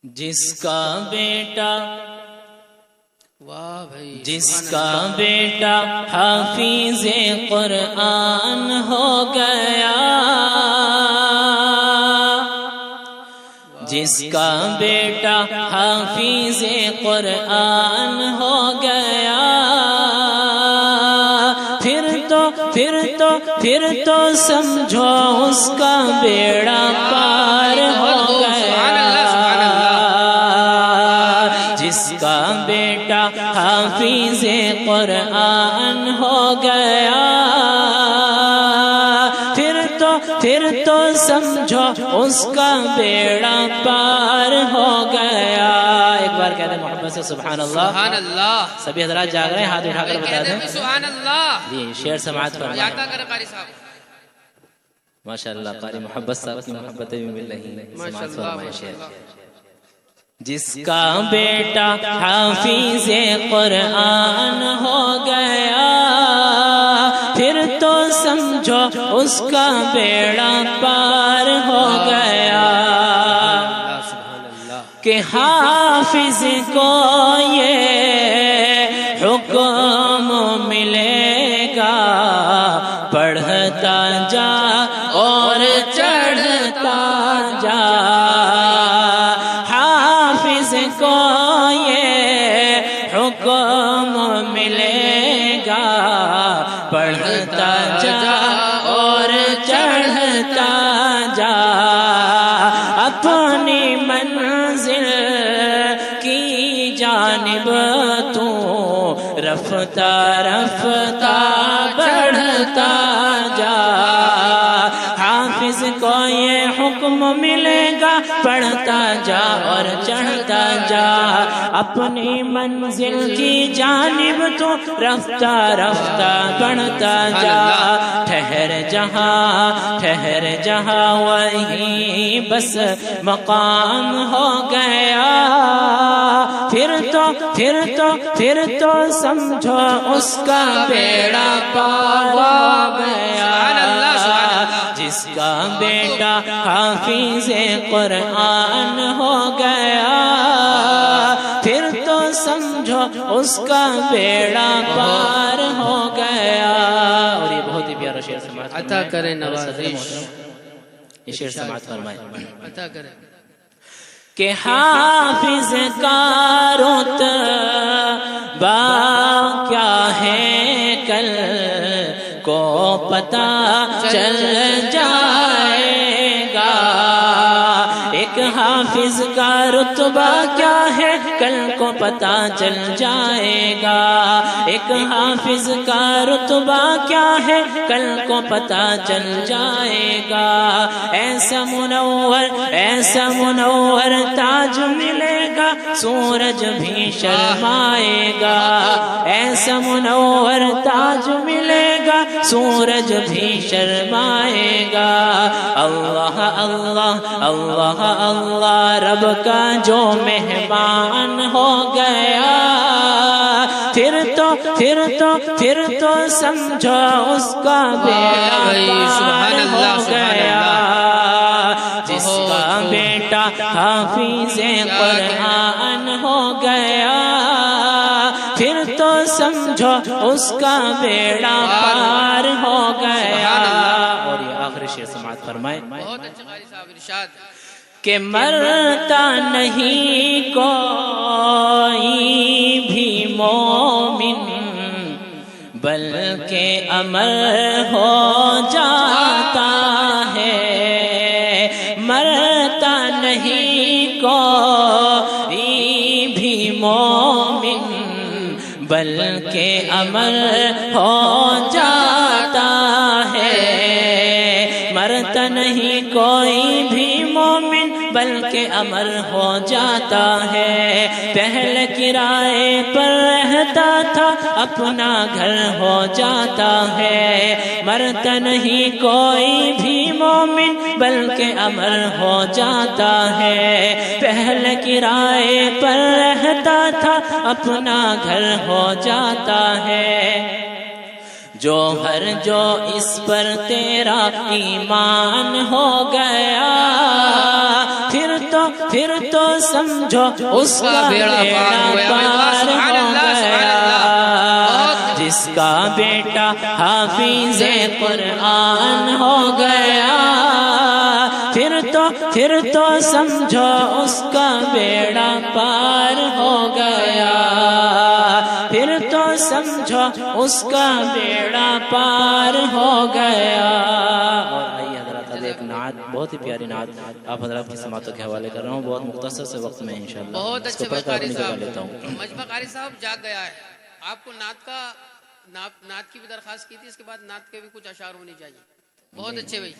جس کا بیٹا واہ بھائی، جس کا بیٹا حافظ قرآن ہو گیا، جس کا بیٹا حافظ قرآن ہو گیا، پھر تو سمجھو اس کا بیڑا پار ہو گیا۔ جس کا بیٹا حافظ قرآن ہو گیا، پھر تو سمجھو اس کا بیڑا پار ہو گیا۔ ایک بار کہتے ہیں محبت سے سبحان اللہ۔ سبحان اللہ۔ سبھی حضرات جاگ رہے ہیں، ہاتھ اٹھا کر بتا دیں سبحان اللہ۔ جی شعر سماعت فرمائیں۔ یاد کرے قاری صاحب، ماشاءاللہ قاری محبت صاحب کی محبتیں بھی مل رہی ہیں، سماعت فرمائیں شعر۔ جس کا بیٹا حافظ قرآن ہو گیا، پھر تو سمجھو اس کا بیڑا پار ہو گیا۔ کہ حافظ کو یہ حکم ملے گا، پڑھتا جا اور چڑھتا جا۔ حافظ کو یہ حکم ملے گا، پڑھتا جا اور چڑھتا جا۔ اپنی منزل کی جانب تو رفتہ رفتہ بڑھتا جا۔ حافظ کو یہ حکم ملے گا، پڑھتا جا اور چڑھتا جا۔ اپنی منزل کی جانب تو رفتہ رفتہ بڑھتا جا۔ ٹھہر جہاں وہی بس مقام ہو گیا، پھر تو سمجھو اس کا بیڑا پار ہو گیا۔ جس کا بیٹا حافظ قرآن ہو گیا، پھر تو سمجھو اس کا بیڑا پار ہو گیا۔ اور یہ بہت ہی پیارا شعر سماعت عطا کرے نوازش، یہ شعر سماعت فرمائے۔ عطا کرے کہ حافظ کا رتبہ کیا ہے کل کو پتہ چل جائے گا۔ ایک حافظ کا رتبہ کیا ہے کل کو پتہ چل جائے گا۔ ایک حافظ کا رتبہ کیا ہے کل کو پتہ چل جائے گا۔ ایسا منور تاج ملے گا، سورج بھی شرمائے گا۔ ایسا منور تاج ملے گا، سورج بھی شرمائے گا۔ اللہ اللہ اللہ اللہ رب کا جو مہمان ہو گیا، پھر تو سمجھو اس کا بیڑا پار ہو گیا۔ جس کا بیٹا حافظ قرآن ہو گیا، پھر تو سمجھو اس کا بیڑا پار ہو گیا۔ اور یہ آخری شعر سماعت فرمائے۔ بہت اچھا قاری صاحب ارشاد۔ کہ مرتا نہیں کوئی بھی مومن، بلکہ امر ہو جاتا ہے۔ مرتا نہیں کوئی بھی مومن، بلکہ امر ہو جاتا ہے۔ مرتا نہیں کوئی بھی مومن، بلکہ امر ہو جاتا ہے۔ پہلے کرائے پر رہتا تھا، اپنا گھر ہو جاتا ہے۔ مرتا نہیں کوئی بھی مومن، بلکہ امر ہو جاتا ہے۔ پہلے کرائے پر رہتا تھا، اپنا گھر ہو جاتا ہے۔ جوہر جو اس پر تیرا ایمان ہو گیا، پھر تو تو سمجھو اس کا بیڑا پار ہو گیا جس کا بیٹا حافظ قرآن ہو گیا پھر تو سمجھو اس کا بیڑا پار ہو گیا پھر تو سمجھو اس کا بیڑا پار ہو گیا اور آئیے حضرات اب ایک نعت بہت ہی پیاری نعت آپ حضرات کی سماعتوں کے حوالے کر رہا ہوں بہت مختصر سے وقت میں انشاءاللہ بہت اس کو اچھے پڑھ کر اپنی جگہ صاحب لیتا ہوں مجمع قاری صاحب جاگ گیا ہے آپ کو نعت کی بھی درخواست کی تھی اس کے بعد نعت کے بھی کچھ اشعار ہونے چاہیے بہت اچھے بھائی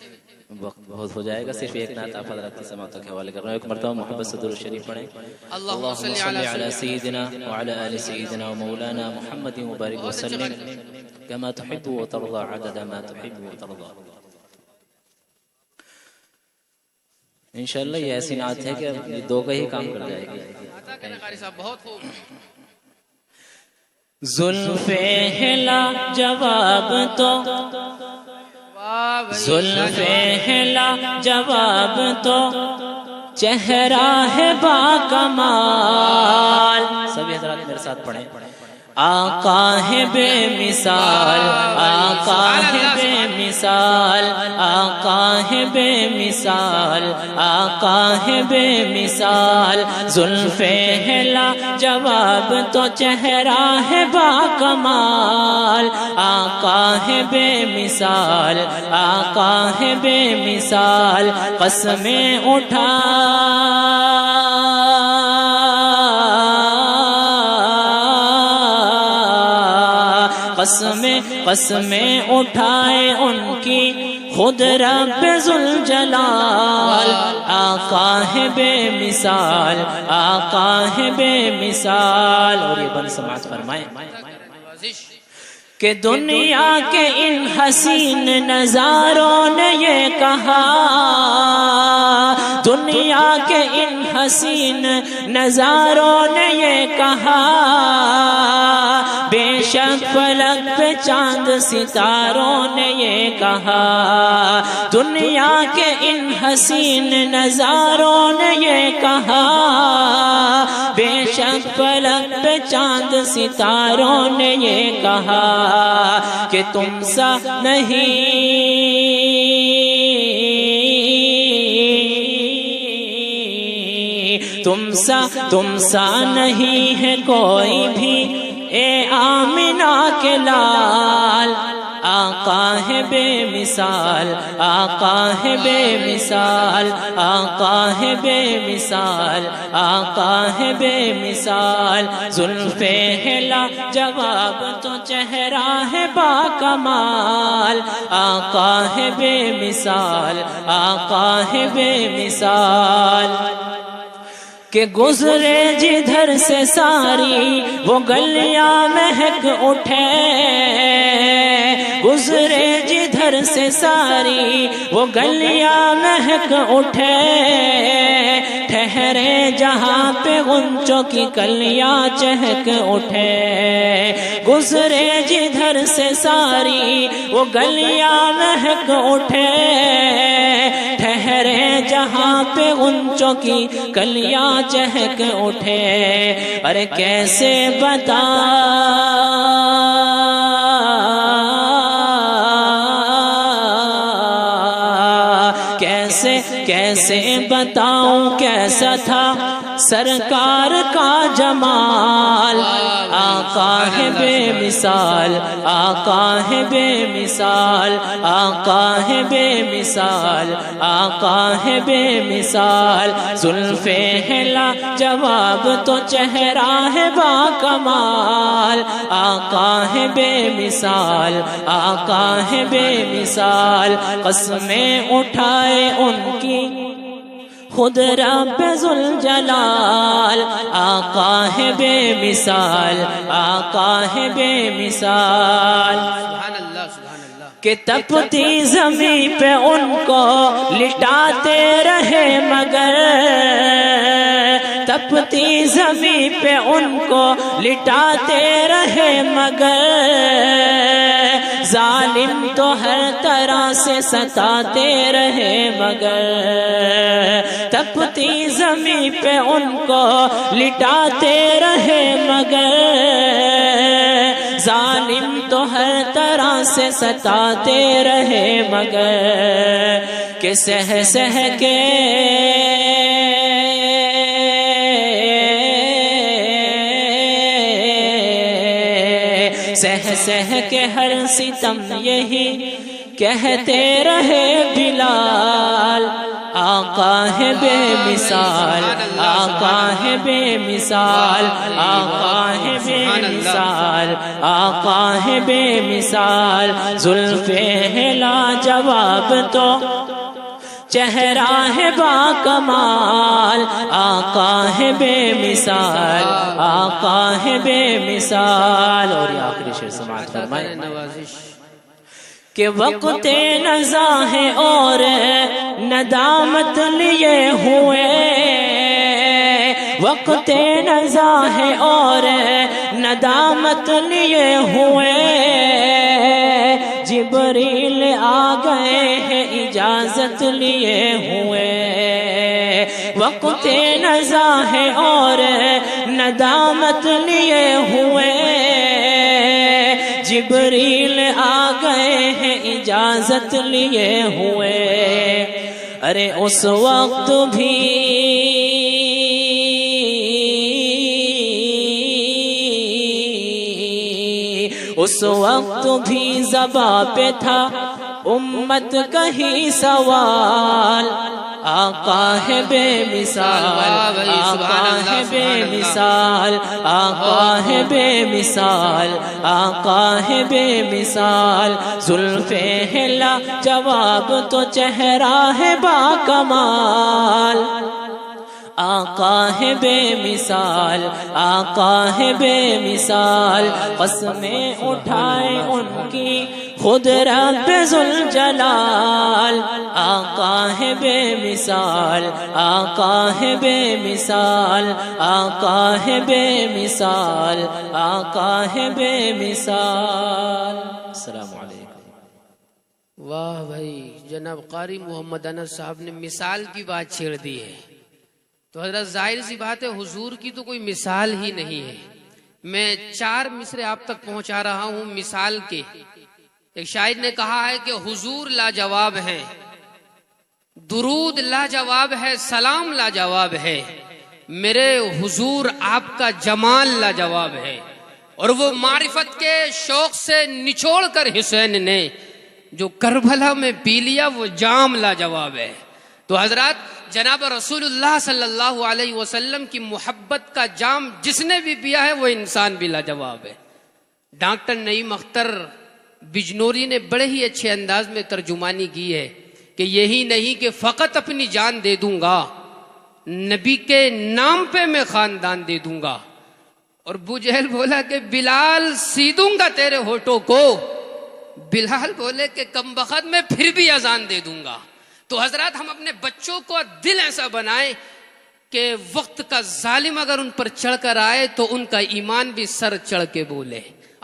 وقت بہت ہو جائے گا صرف ایک نعت آپ حضرات کی سماعتوں کے حوالے کر رہا ہوں ایک مرتبہ محبت سے درود شریف پڑھیں اللہم صلی علی سیدنا وعلی آل سیدنا ومولانا محمد مبارک وسلم كما تحب وترضى عدد ما تحب وترضى انشاءاللہ یہ ایسی نعت ہے کہ یہ دو کا ہی کام کر جائے گی عطا کرنا قاری صاحب بہت خوب زلف ہلا جواب تو زلف ہلا جواب تو چہرہ ہے با کمال سبھی حضرات میرے ساتھ پڑھیں آقا ہے بے مثال آقا ہے بے مثال آقا ہے بے مثال آقا ہے بے مثال زلف ہلا جواب تو چہرہ ہے با کمال آقا ہے بے مثال آقا ہے بے مثال قسمیں اٹھا قسمیں اٹھائے ان کی خود رب ذوالجلال آقا ہے بے مثال آقا ہے بے مثال اور یہ بن سماعت فرمائیں کہ دنیا کے ان حسین نظاروں نے یہ کہا دنیا کے ان حسین نظاروں نے یہ کہا بے شک فلک پہ چاند ستاروں نے یہ کہا دنیا کے ان حسین نظاروں نے یہ کہا بے شک فلک پہ چاند ستاروں نے یہ کہا کہ تم سا نہیں تم سا نہیں ہے کوئی بھی اے آمنہ کے لال آقا ہے بے مثال آقا ہے بے مثال آقا ہے بے مثال آقا ہے بے مثال زلف ہلا جواب تو چہرہ ہے با کمال آقا ہے بے مثال آقا ہے بے مثال کہ گزرے جدھر سے ساری وہ گلیاں مہک اٹھے گزرے جدھر سے ساری وہ گلیاں مہک اٹھے ٹھہرے جہاں پہ غنچوں کی کلیاں چہک اٹھے گزرے جدھر سے ساری وہ گلیاں مہک اٹھے ٹھہرے جہاں پہ غنچوں کی کلیاں چہک اٹھے ارے کیسے بتا کیسے بتاؤں کیسا تھا سرکار کا جمال آقا ہے بے مثال آقا ہے بے مثال آقا ہے بے مثال آقا ہے بے مثال زلف ہلا جواب تو چہرہ ہے با کمال آقا ہے بے مثال آقا ہے بے مثال قسمیں اٹھائے ان کی خود رب ذوالجلال آقا ہے بے مثال آقا ہے بے مثال سبحان اللہ کہ تپتی زمین پہ ان کو لٹاتے رہے مگر تپتی زمین پہ ان کو لٹاتے رہے مگر ظالم تو ہر طرح سے ستاتے رہے مگر تپتی زمین پہ ان کو لٹاتے رہے مگر ظالم تو ہر طرح سے ستاتے رہے مگر کہ سہ سہ کے سہ سہ کے ہر ستم یہی کہتے رہے بلال آقا ہے بے مثال آقا ہے بے مثال آقا ہے بے مثال آقا ہے بے مثال زلف ہے لاجواب تو چہرہ ہے با کمال آقا ہے بے مثال آقا ہے بے مثال. اور یہ آخری شعر سماعت فرمائیں کہ وقت نزاع ہے اور ندامت لیے ہوئے وقت نزاع ہے اور ندامت لیے ہوئے جبریل آ گئے ہیں اجازت لیے ہوئے وقت نزاع ہے اور ندامت لیے ہوئے جبریل آ گئے ہیں اجازت لیے ہوئے. ارے اس وقت بھی اس وقت بھی زباں پہ تھا امت کا ہی سوال آقا ہے بے مثال آقا ہے بے مثال آقا ہے بے مثال آقا ہے بے مثال زلف ہے لا جواب تو چہرہ ہے با کمال آقا ہے بے مثال آقا ہے بے مثال قسمیں اٹھائے ان کی خود رب ذوالجلال آقا ہے بے مثال آقا ہے بے مثال آقا ہے بے مثال آقا ہے بے مثال. السلام علیکم. واہ بھائی جناب قاری محمد انس صاحب نے مثال کی بات چھیڑ دی ہے. تو حضرت ظاہر سی بات ہے حضور کی تو کوئی مثال ہی نہیں ہے. میں 4 مصرے آپ تک پہنچا رہا ہوں مثال کے. ایک شاعر نے کہا ہے کہ حضور لاجواب ہیں درود لاجواب ہے سلام لاجواب ہے میرے حضور آپ کا جمال لاجواب ہے. اور وہ معرفت کے شوق سے نچوڑ کر حسین نے جو کربلا میں پی لیا وہ جام لاجواب ہے. تو حضرات جناب رسول اللہ صلی اللہ علیہ وسلم کی محبت کا جام جس نے بھی پیا ہے وہ انسان بھی لاجواب ہے. ڈاکٹر نعیم اختر بجنوری نے بڑے ہی اچھے انداز میں ترجمانی کی ہے کہ یہی نہیں کہ فقط اپنی جان دے دوں گا نبی کے نام پہ میں خاندان دے دوں گا. اور ابو جہل بولا کہ بلال سیدوں گا تیرے ہونٹوں کو. بلال بولے کہ کم بخت میں پھر بھی اذان دے دوں گا. تو حضرات ہم اپنے بچوں کو دل ایسا بنائیں کہ وقت کا ظالم اگر ان پر چڑھ کر آئے تو ان کا ایمان بھی سر چڑھ کے بولے.